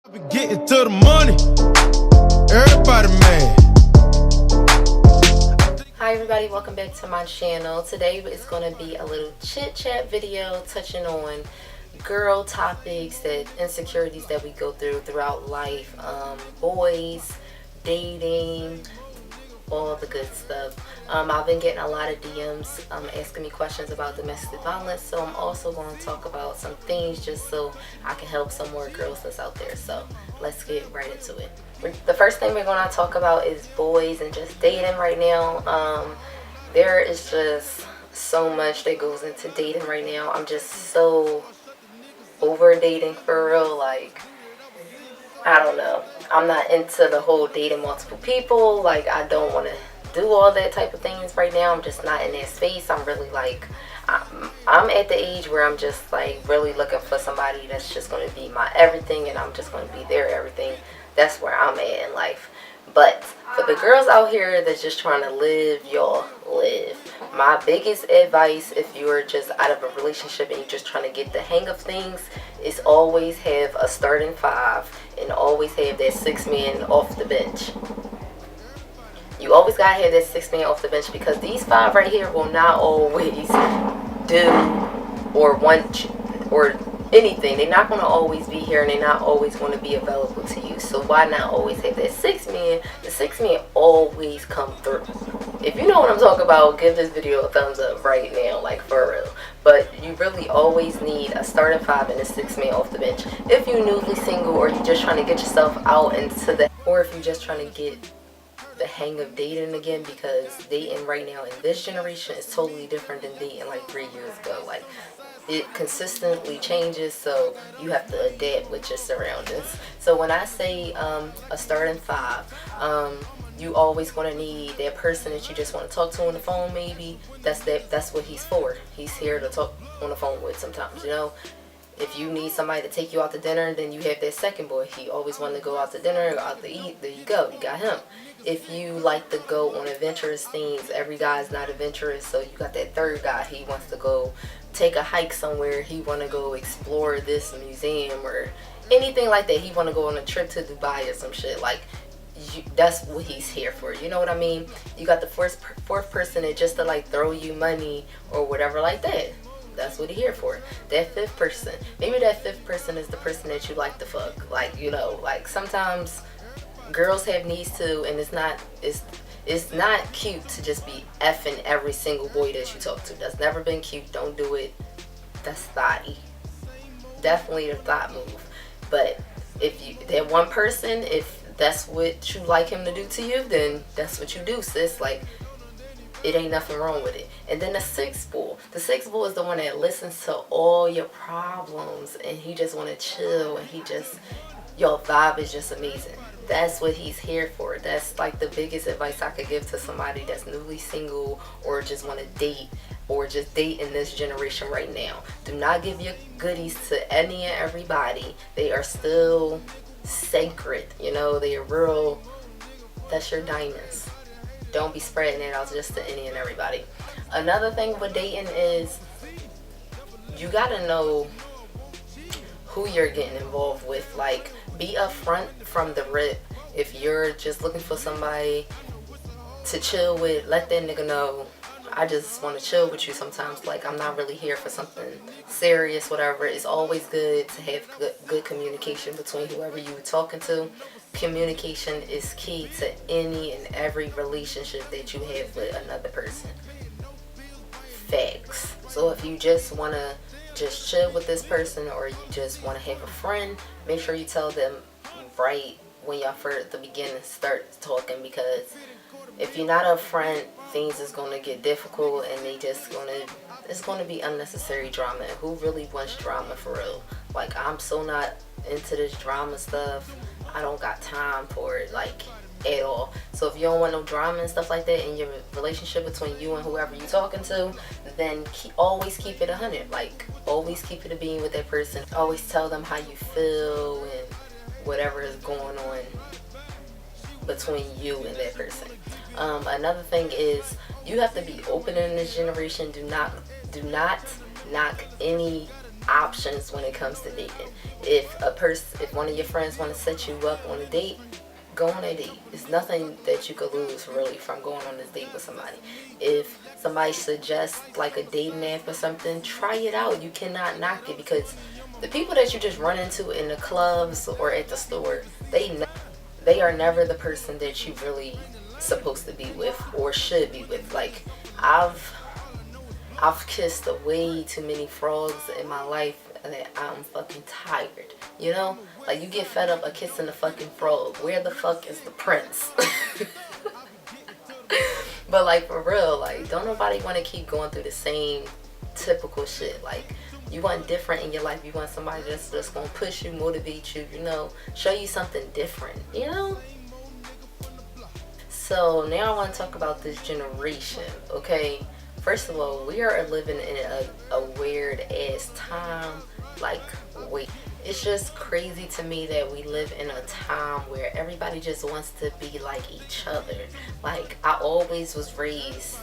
Getting to the money, everybody mad. Hi everybody, welcome back to my channel. Today is going to be a little chit chat video touching on girl topics, that insecurities that we go through throughout life, boys, dating, all the good stuff. I've been getting a lot of DMs asking me questions about domestic violence, so I'm also going to talk about some things just so I can help some more girls that's out there. So let's get right into it. The first thing we're going to talk about is boys and just dating right now. There is just so much that goes into dating right now. I'm just so over dating for real. Like, I don't know. I'm not into the whole dating multiple people. Like, I don't want to do all that type of things right now. I'm just not in that space. I'm really like, I'm at the age where I'm just like really looking for somebody that's just going to be my everything, and I'm just going to be their everything. That's where I'm at in life. But for the girls out here that's just trying to live, y'all live. My biggest advice, if you're just out of a relationship and you're just trying to get the hang of things, is always have a starting five and always have that 6 man off the bench. You always gotta have that 6 man off the bench, because these 5 right here will not always do or want or anything. They're not going to always be here, and they're not always going to be available to you. So why not always have that 6 man? The 6 man always come through. If you know what I'm talking about, give this video a thumbs up right now, like for real. But you really always need a starting 5 and a 6 man off the bench. If you're newly single, or you're just trying to get yourself out into the, or if you're just trying to get the hang of dating again, because dating right now in this generation is totally different than dating like 3 years ago. Like, it consistently changes, so you have to adapt with your surroundings. So when I say a starting 5, you always going to need that person that you just want to talk to on the phone. Maybe that's what he's for. He's here to talk on the phone with sometimes, you know. If you need somebody to take you out to dinner, then you have that second boy. He always wanted to go out to dinner, go out to eat. There you go. You got him. If you like to go on adventurous things, every guy's not adventurous, so you got that third guy. He wants to go take a hike somewhere. He want to go explore this museum or anything like that. He want to go on a trip to Dubai or some shit. Like, that's what he's here for. You know what I mean? You got the fourth person that just to like throw you money or whatever like that. That's what he's here for. That 5th person. Maybe that 5th person is the person that you like to fuck. Like, you know, like sometimes girls have needs too, and it's not cute to just be effing every single boy that you talk to. That's never been cute. Don't do it. That's thotty. Definitely a thought move. But if you, that one person, if that's what you like him to do to you, then that's what you do, sis. Like, it ain't nothing wrong with it. And then the 6th bull. The 6th bull is the one that listens to all your problems, and he just want to chill, and he just, your vibe is just amazing. That's what he's here for. That's like the biggest advice I could give to somebody that's newly single, or just want to date, or just date in this generation right now. Do not give your goodies to any and everybody. They are still sacred. You know, they are real. That's your diamonds. Don't be spreading it out just to any and everybody. Another thing with dating is you gotta know who you're getting involved with. Like, be upfront from the rip. If you're just looking for somebody to chill with, let that nigga know, I just want to chill with you sometimes. Like, I'm not really here for something serious, whatever. It's always good to have good communication between whoever you're talking to. Communication is key to any and every relationship that you have with another person. Facts. So if you just want to just chill with this person, or you just want to have a friend, make sure you tell them right when y'all first the beginning start talking, because if you're not upfront, things is going to get difficult, and it's going to be unnecessary drama. And who really wants drama for real? Like, I'm so not into this drama stuff. I don't got time for it, like, at all. So if you don't want no drama and stuff like that in your relationship between you and whoever you're talking to, then always keep it 100. Like, always keep it a being with that person. Always tell them how you feel and whatever is going on between you and that person. Another thing is, you have to be open in this generation. Do not knock any options when it comes to dating. If one of your friends want to set you up on a date, go on a date. It's nothing that you could lose really from going on this date with somebody. If somebody suggests like a dating app or something, try it out. You cannot knock it, because the people that you just run into in the clubs or at the store, they are never the person that you really supposed to be with or should be with. Like, I've kissed way too many frogs in my life that I'm fucking tired. You know? Like, you get fed up of kissing a fucking frog. Where the fuck is the prince? But like, for real, like, don't nobody want to keep going through the same typical shit. Like, you want different in your life. You want somebody that's just gonna push you, motivate you, you know, show you something different, you know? So now I want to talk about this generation, okay? First of all, we are living in a weird ass time. Like, wait, it's just crazy to me that we live in a time where everybody just wants to be like each other. Like, I always was raised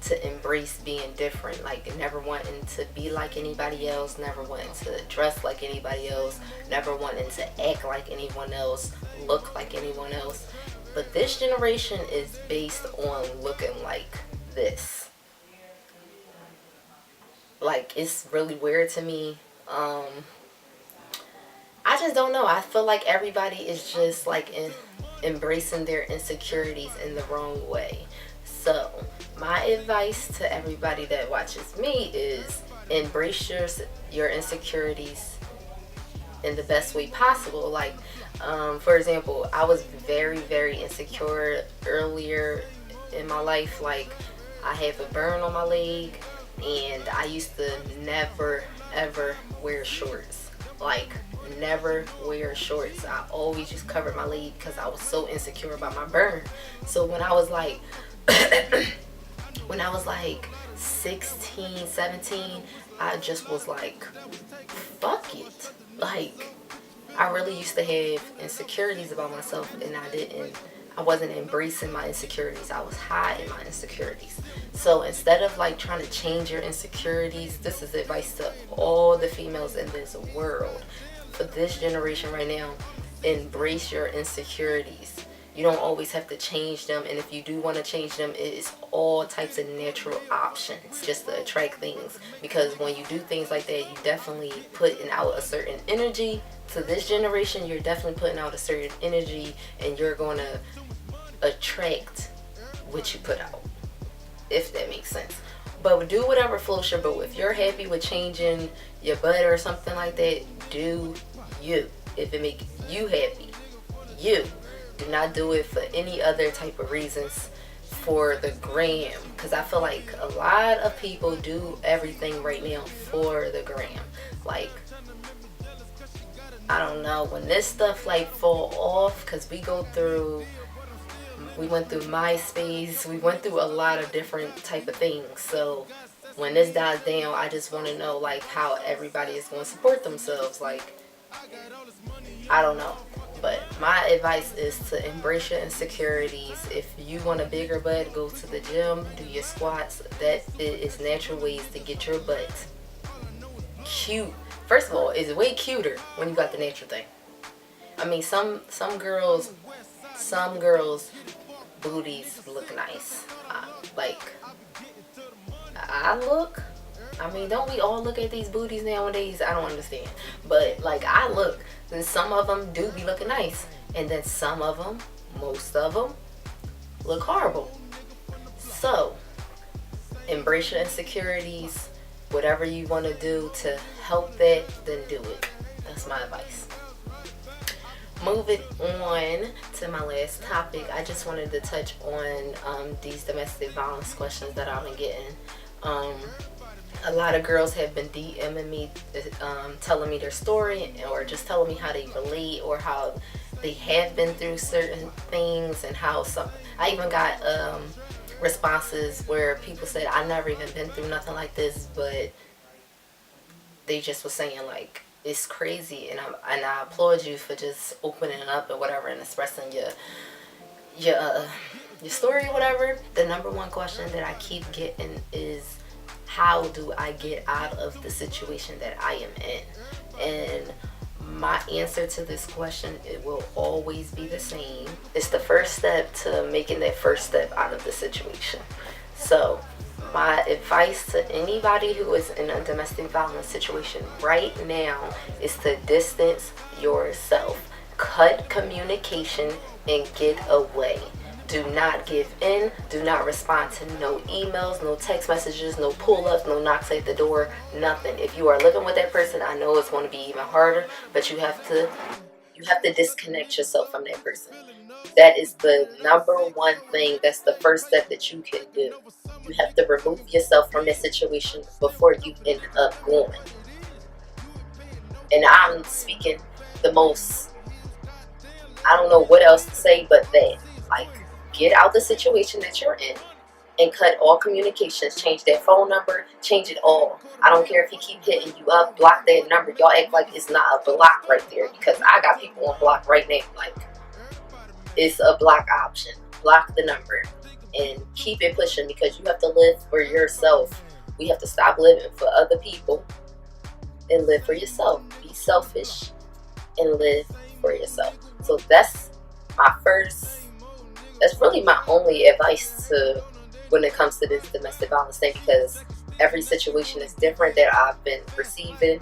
to embrace being different, like never wanting to be like anybody else, never wanting to dress like anybody else, never wanting to act like anyone else, look like anyone else. But this generation is based on looking like this. Like, it's really weird to me. I just don't know. I feel like everybody is just like embracing their insecurities in the wrong way. So my advice to everybody that watches me is embrace your insecurities in the best way possible. Like, for example, I was very, very insecure earlier in my life. Like, I have a burn on my leg, and I used to never ever wear shorts. Like, never wear shorts. I always just covered my leg because I was so insecure about my burn. So when I was like 16, 17, I just was like, fuck it. Like, I really used to have insecurities about myself, and I wasn't embracing my insecurities. I was hiding my insecurities. So instead of like trying to change your insecurities, this is advice to all the females in this world. For this generation right now, embrace your insecurities. You don't always have to change them, and if you do want to change them, it is all types of natural options just to attract things. Because when you do things like that, you definitely putting out a certain energy. To this generation, you're definitely putting out a certain energy, and you're going to attract what you put out, if that makes sense. But do whatever floats your boat. If you're happy with changing your butt or something like that, do you. If it makes you happy, you. Do not do it for any other type of reasons for the gram. Because I feel like a lot of people do everything right now for the gram. Like, I don't know, when this stuff like fall off, because we went through MySpace, we went through a lot of different type of things. So when this dies down, I just want to know like how everybody is going to support themselves. Like, I don't know. But my advice is to embrace your insecurities. If you want a bigger butt, go to the gym, do your squats. That is natural ways to get your butt cute. First of all, it's way cuter when you got the natural thing. I mean, some girls' booties look nice. I mean, don't we all look at these booties nowadays? I don't understand. But, like, I look. And some of them do be looking nice. And then some of them, most of them, look horrible. So, embrace your insecurities. Whatever you want to do to help that, then do it. That's my advice. Moving on to my last topic, I just wanted to touch on these domestic violence questions that I've been getting. A lot of girls have been DMing me, telling me their story, or just telling me how they relate, or how they have been through certain things, and how I even got responses where people said, I never even been through nothing like this, but they just was saying like, it's crazy, and I applaud you for just opening up or whatever and expressing your story or whatever. The number one question that I keep getting is, how do I get out of the situation that I am in? And my answer to this question, it will always be the same. It's the first step to making that first step out of the situation. So my advice to anybody who is in a domestic violence situation right now is to distance yourself. Cut communication and get away. Do not give in. Do not respond to no emails, no text messages, no pull-ups, no knocks at the door, nothing. If you are living with that person, I know it's going to be even harder, but you have to disconnect yourself from that person. That is the number one thing. That's the first step that you can do. You have to remove yourself from that situation before you end up going. And I'm speaking the most, I don't know what else to say but that. Like, get out the situation that you're in and cut all communications. Change that phone number, change it all. I don't care if he keep hitting you up, block that number. Y'all act like it's not a block right there, because I got people on block right now. Like, it's a block option. Block the number and keep it pushing, because you have to live for yourself. We have to stop living for other people and live for yourself. Be selfish and live for yourself. So that's really my only advice to when it comes to this domestic violence thing, because every situation is different that I've been receiving,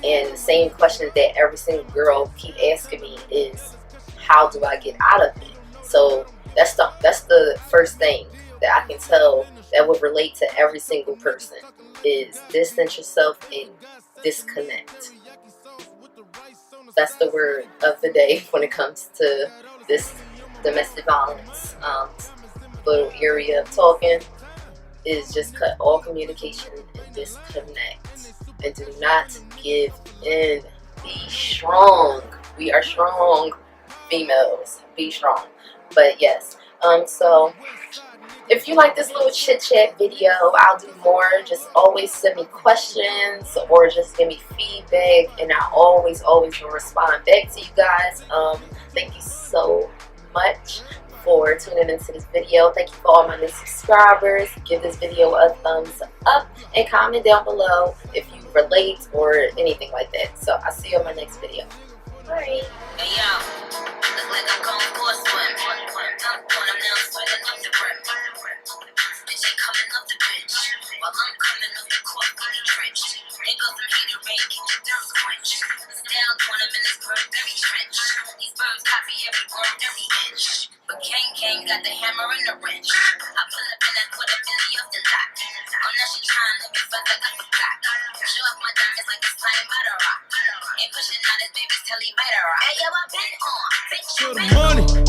and the same question that every single girl keep asking me is, how do I get out of it? So that's the first thing that I can tell that would relate to every single person, is distance yourself and disconnect. That's the word of the day when it comes to this domestic violence little area of talking, is just cut all communication and disconnect. And do not give in. Be strong. We are strong females. Be strong. But yes, so if you like this little chit chat video, I'll do more. Just always send me questions or just give me feedback, and I always will respond back to you guys. Thank you so much for tuning into this video. Thank you for all my new subscribers. Give this video a thumbs up and comment down below if you relate or anything like that. So I'll see you on my next video. Bye. Hey yo, look like I'm going for a swim. I'm now sweating up the rim. Bitch ain't coming up the bitch, while I'm coming up the court fully drenched. There goes some heated rain, get your thirst quenched. It's down 20 minutes per very trench. These birds copy every word, every inch. But Kang got the hammer and the wrench. I pull up in that quarter billy off the lot. Oh, now she trying to be fucked like I forgot. Show off my diamonds like it's flying by the rock. Ain't pushing out his baby's telly by the rock. Hey yo, I been on, bitch, you been on.